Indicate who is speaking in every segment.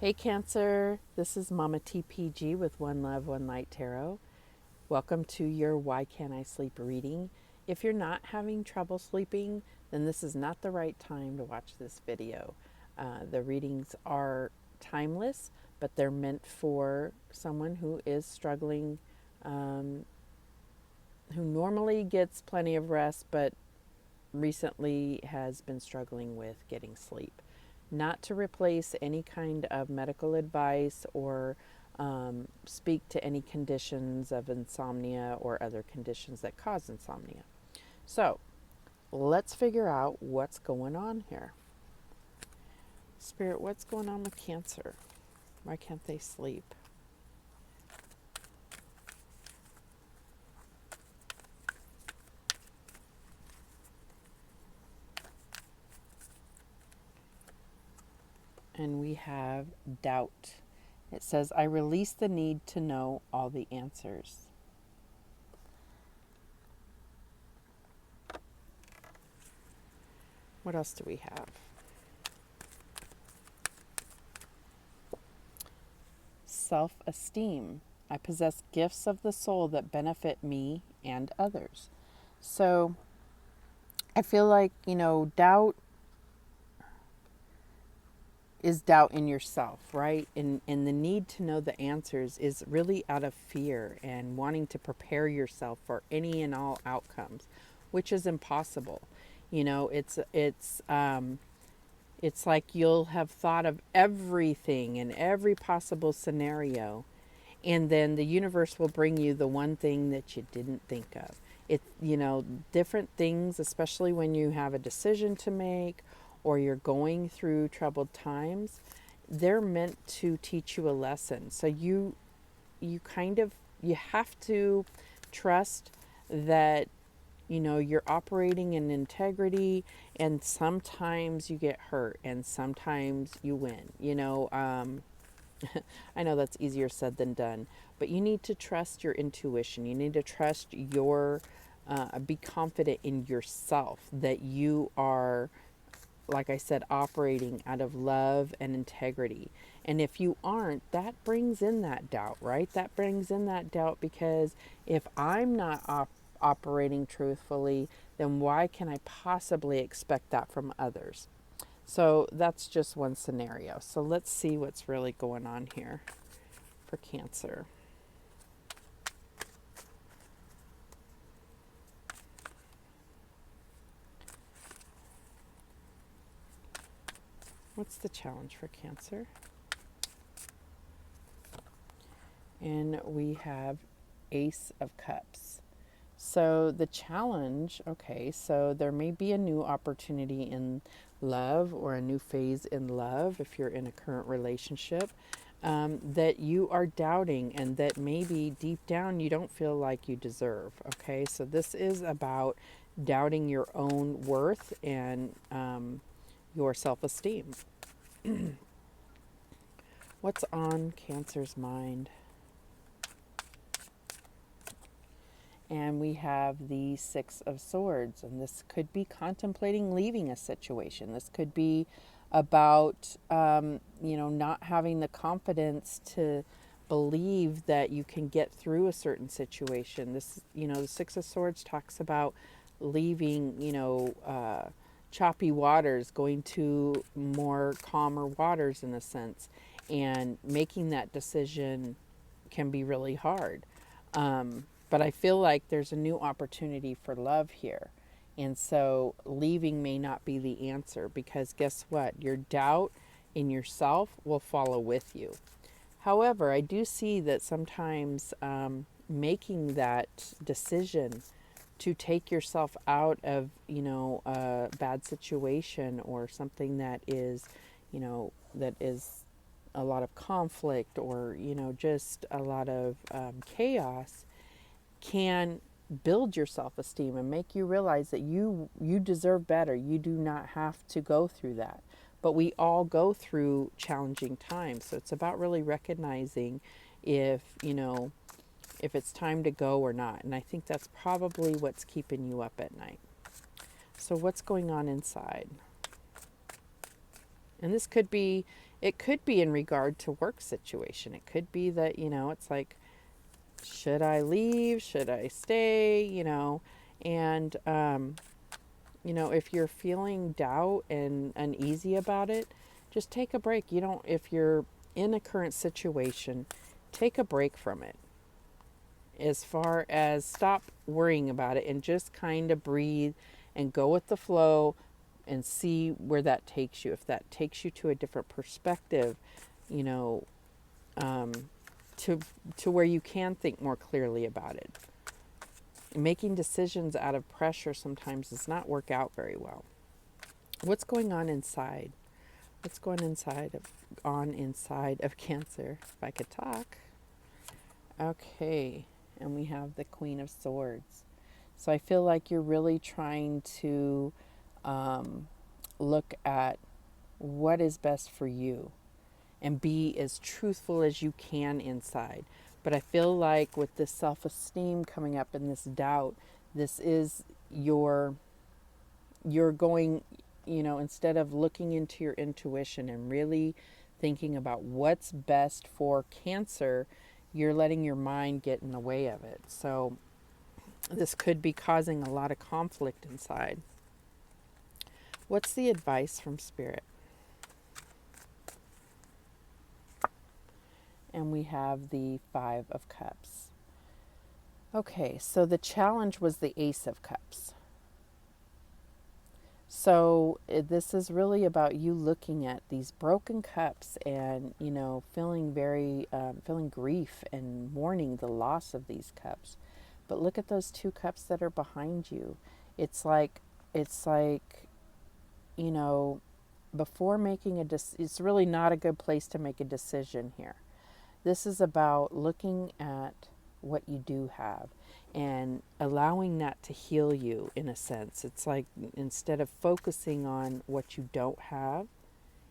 Speaker 1: Hey Cancer, this is Mama TPG with One Love, One Light Tarot. Welcome to your Why Can't I Sleep reading. If you're not having trouble sleeping, then this is not the right time to watch this video. The readings are timeless, but they're meant for someone who is struggling, who normally gets plenty of rest, but recently has been struggling with getting sleep. Not to replace any kind of medical advice or speak to any conditions of insomnia or other conditions that cause insomnia. So let's figure out what's going on here. Spirit, what's going on with Cancer? Why can't they sleep? And we have doubt. It says, I release the need to know all the answers. What else do we have? Self-esteem. I possess gifts of the soul that benefit me and others. So I feel like, doubt is doubt in yourself, right? And the need to know the answers is really out of fear and wanting to prepare yourself for any and all outcomes, which is impossible. It's like you'll have thought of everything and every possible scenario, and then the universe will bring you the one thing that you didn't think of. Different things, especially when you have a decision to make or you're going through troubled times, they're meant to teach you a lesson. So you have to trust that you're operating in integrity, and sometimes you get hurt and sometimes you win. I know that's easier said than done, but you need to trust your intuition. You need to trust be confident in yourself that you are, like I said, operating out of love and integrity. And if you aren't, that brings in that doubt, right? That brings in that doubt because if I'm not operating truthfully, then why can I possibly expect that from others? So that's just one scenario. So let's see what's really going on here for Cancer. What's the challenge for Cancer? And we have Ace of Cups. So the challenge, okay, so there may be a new opportunity in love or a new phase in love if you're in a current relationship that you are doubting and that maybe deep down you don't feel like you deserve, okay? So this is about doubting your own worth and your self-esteem. What's on Cancer's mind? And we have the Six of Swords, and this could be contemplating leaving a situation. This could be about, not having the confidence to believe that you can get through a certain situation. The Six of Swords talks about leaving, choppy waters, going to more calmer waters in a sense, and making that decision can be really hard. But I feel like there's a new opportunity for love here. And so leaving may not be the answer because guess what? Your doubt in yourself will follow with you. However, I do see that sometimes making that decision to take yourself out of, a bad situation or something that is a lot of conflict or, just a lot of chaos can build your self-esteem and make you realize that you deserve better. You do not have to go through that. But we all go through challenging times. So it's about really recognizing if it's time to go or not. And I think that's probably what's keeping you up at night. So what's going on inside? And this could be, it could be in regard to work situation. It could be that, it's like, should I leave? Should I stay? And, if you're feeling doubt and uneasy about it, just take a break. If you're in a current situation, take a break from it. As far as stop worrying about it and just kind of breathe and go with the flow and see where that takes you. If that takes you to a different perspective, you know, um, to where you can think more clearly about it. Making decisions out of pressure sometimes does not work out very well. What's going on inside? What's going on inside of Cancer? If I could talk. Okay, and we have the Queen of Swords. So I feel like you're really trying to look at what is best for you and be as truthful as you can inside. But I feel like with this self-esteem coming up and this doubt, this is you're going, instead of looking into your intuition and really thinking about what's best for Cancer, you're letting your mind get in the way of it. So this could be causing a lot of conflict inside. What's the advice from Spirit? And we have the Five of Cups. Okay, so the challenge was the Ace of Cups. So this is really about you looking at these broken cups and, feeling feeling grief and mourning the loss of these cups. But look at those two cups that are behind you. It's like, before making it's really not a good place to make a decision here. This is about looking at what you do have and allowing that to heal you in a sense. It's like instead of focusing on what you don't have,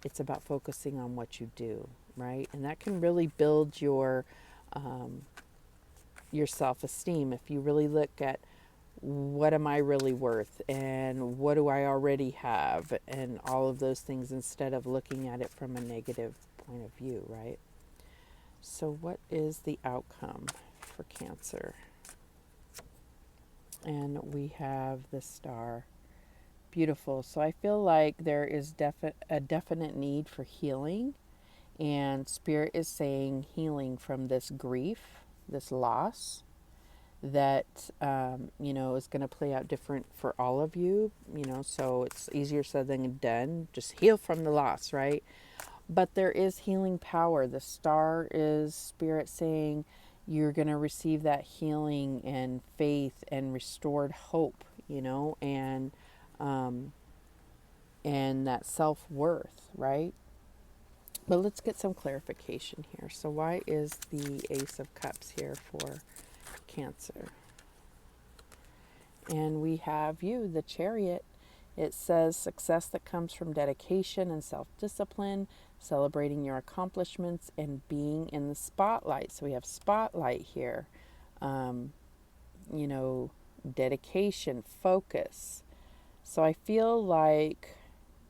Speaker 1: it's about focusing on what you do, right? And that can really build your self-esteem if you really look at what am I really worth and what do I already have and all of those things instead of looking at it from a negative point of view, right? So what is the outcome for Cancer? And we have the Star. Beautiful. So I feel like there is a definite need for healing, and Spirit is saying healing from this grief, this loss that is going to play out different for all of you. So it's easier said than done. Just heal from the loss, right? But there is healing power. The Star is Spirit saying you're going to receive that healing and faith and restored hope, and that self-worth, right? But let's get some clarification here. So why is the Ace of Cups here for Cancer? And we have you, the Chariot. It says success that comes from dedication and self-discipline, celebrating your accomplishments, and being in the spotlight. So we have spotlight here. Dedication, focus. So I feel like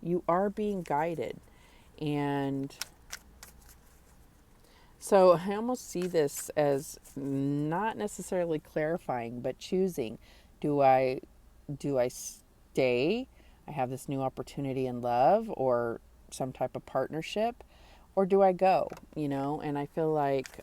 Speaker 1: you are being guided. And so I almost see this as not necessarily clarifying, but choosing. Do I stay? I have this new opportunity in love or some type of partnership, or do I go? And I feel like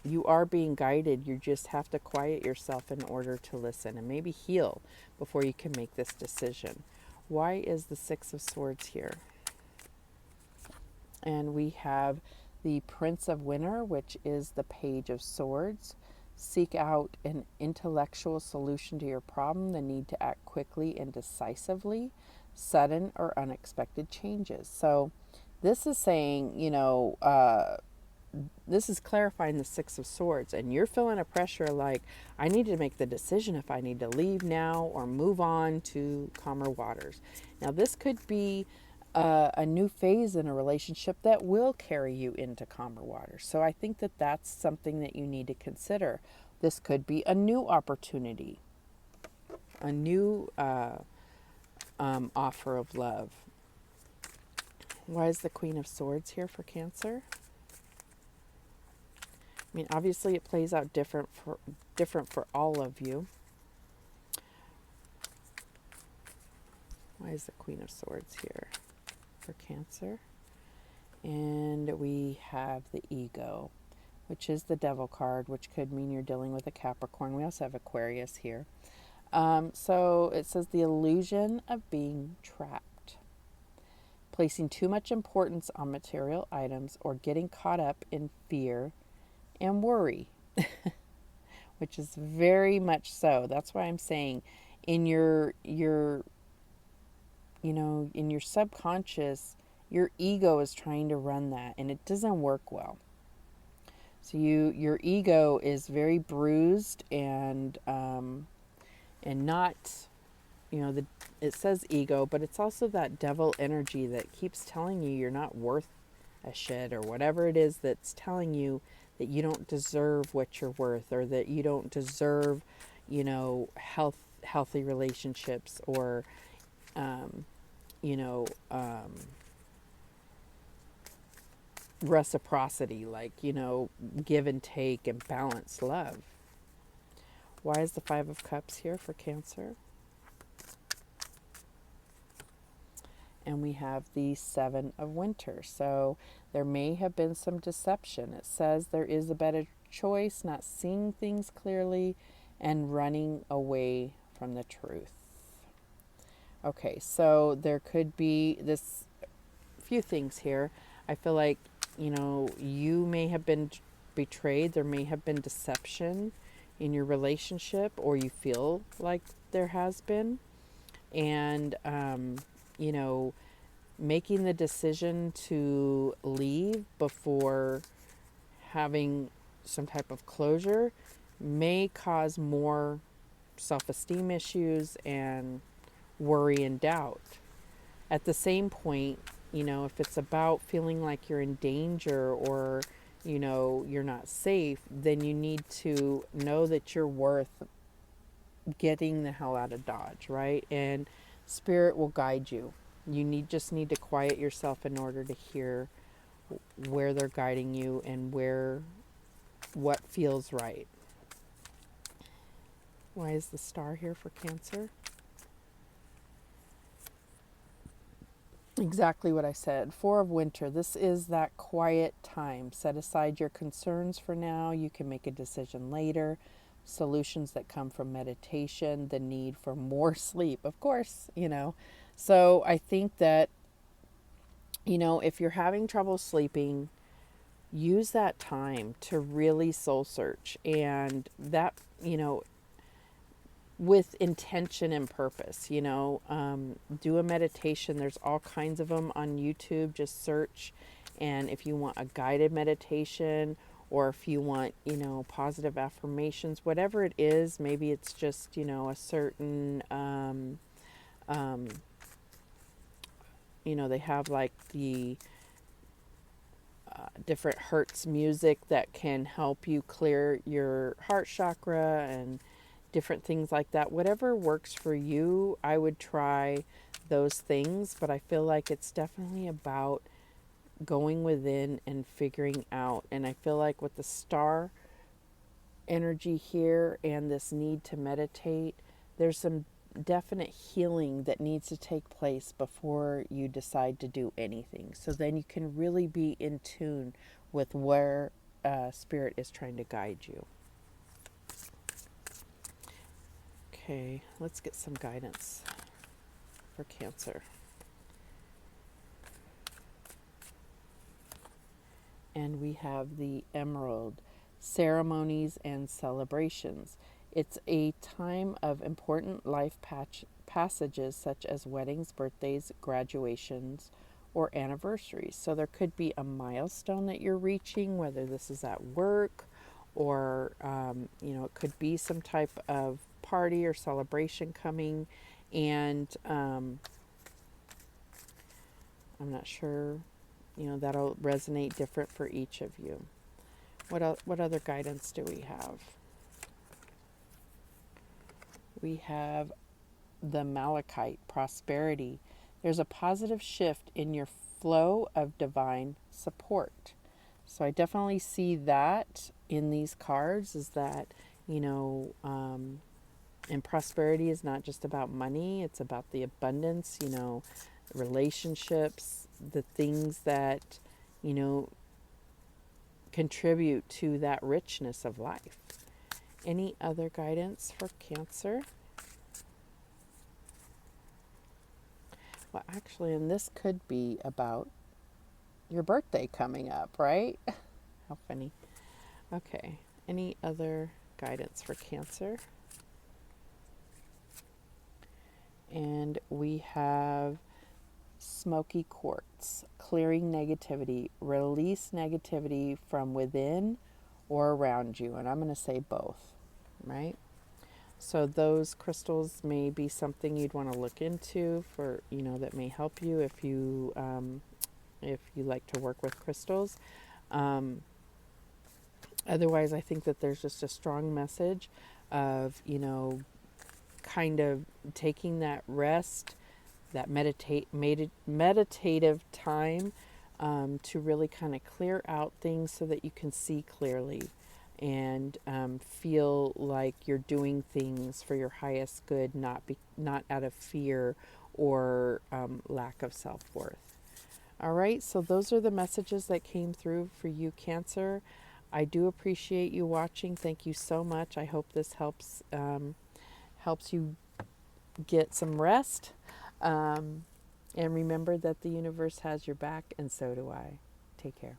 Speaker 1: you are being guided. You just have to quiet yourself in order to listen and maybe heal before you can make this decision. Why is the Six of Swords here? And we have the Prince of Winter, which is the Page of Swords. Seek out an intellectual solution to your problem, the need to act quickly and decisively, sudden or unexpected changes. So this is saying, this is clarifying the Six of Swords, and you're feeling a pressure like, I need to make the decision if I need to leave now or move on to calmer waters. Now, this could be a new phase in a relationship that will carry you into calmer waters. So I think that that's something that you need to consider. This could be a new opportunity, a new offer of love. Why is the Queen of Swords here for Cancer? I mean, obviously it plays out different for all of you. Why is the Queen of Swords here for Cancer? And we have the Ego, which is the Devil card, which could mean you're dealing with a Capricorn. We also have Aquarius here. So it says the illusion of being trapped. Placing too much importance on material items or getting caught up in fear and worry, which is very much so. That's why I'm saying in your in your subconscious, your ego is trying to run that, and it doesn't work well. So your ego is very bruised and not, it says ego, but it's also that devil energy that keeps telling you you're not worth a shit, or whatever it is that's telling you that you don't deserve what you're worth, or that you don't deserve, healthy relationships, or you know, reciprocity, like, give and take and balanced love. Why is the Five of Cups here for Cancer? And we have the Seven of Winter. So there may have been some deception. It says there is a better choice, not seeing things clearly and running away from the truth. Okay, so there could be this few things here. I feel like, you may have been betrayed. There may have been deception in your relationship, or you feel like there has been. And, making the decision to leave before having some type of closure may cause more self-esteem issues and worry and doubt. At the same point, if it's about feeling like you're in danger, or, you're not safe, then you need to know that you're worth getting the hell out of Dodge, right? And Spirit will guide you. You just need to quiet yourself in order to hear where they're guiding you and what feels right. Why is the Star here for Cancer? Exactly what I said. Four of Winter. This is that quiet time. Set aside your concerns for now. You can make a decision later. Solutions that come from meditation, the need for more sleep, of course, So I think that, if you're having trouble sleeping, use that time to really soul search, and that, with intention and purpose, do a meditation. There's all kinds of them on YouTube. Just search. And if you want a guided meditation, or if you want, positive affirmations, whatever it is, maybe it's just, a certain, they have like the different Hertz music that can help you clear your heart chakra and different things like that. Whatever works for you, I would try those things, but I feel like it's definitely about going within and figuring out. And I feel like with the Star energy here and this need to meditate, there's some definite healing that needs to take place before you decide to do anything. So then you can really be in tune with where Spirit is trying to guide you. Okay, let's get some guidance for Cancer. And we have the Emerald, ceremonies and celebrations. It's a time of important life passages such as weddings, birthdays, graduations, or anniversaries. So there could be a milestone that you're reaching, whether this is at work, or it could be some type of party or celebration coming, and I'm not sure, that'll resonate different for each of you. What other guidance do we have? We have the Malachite, prosperity. There's a positive shift in your flow of divine support. So I definitely see that in these cards, is that, you know, and prosperity is not just about money, it's about the abundance, you know, relationships, the things that, you know, contribute to that richness of life. Any other guidance for Cancer? Well, actually, and this could be about your birthday coming up, right? How funny. Okay. Any other guidance for Cancer? And we have smoky quartz, clearing negativity, release negativity from within or around you. And I'm going to say both, right? So those crystals may be something you'd want to look into for, you know, that may help you if you like to work with crystals. Otherwise, I think that there's just a strong message of, you know, kind of taking that rest, that meditative time to really kind of clear out things so that you can see clearly and feel like you're doing things for your highest good, not out of fear or lack of self-worth. All right, so those are the messages that came through for you, Cancer. I do appreciate you watching. Thank you so much. I hope this helps you get some rest. And remember that the universe has your back, and so do I. Take care.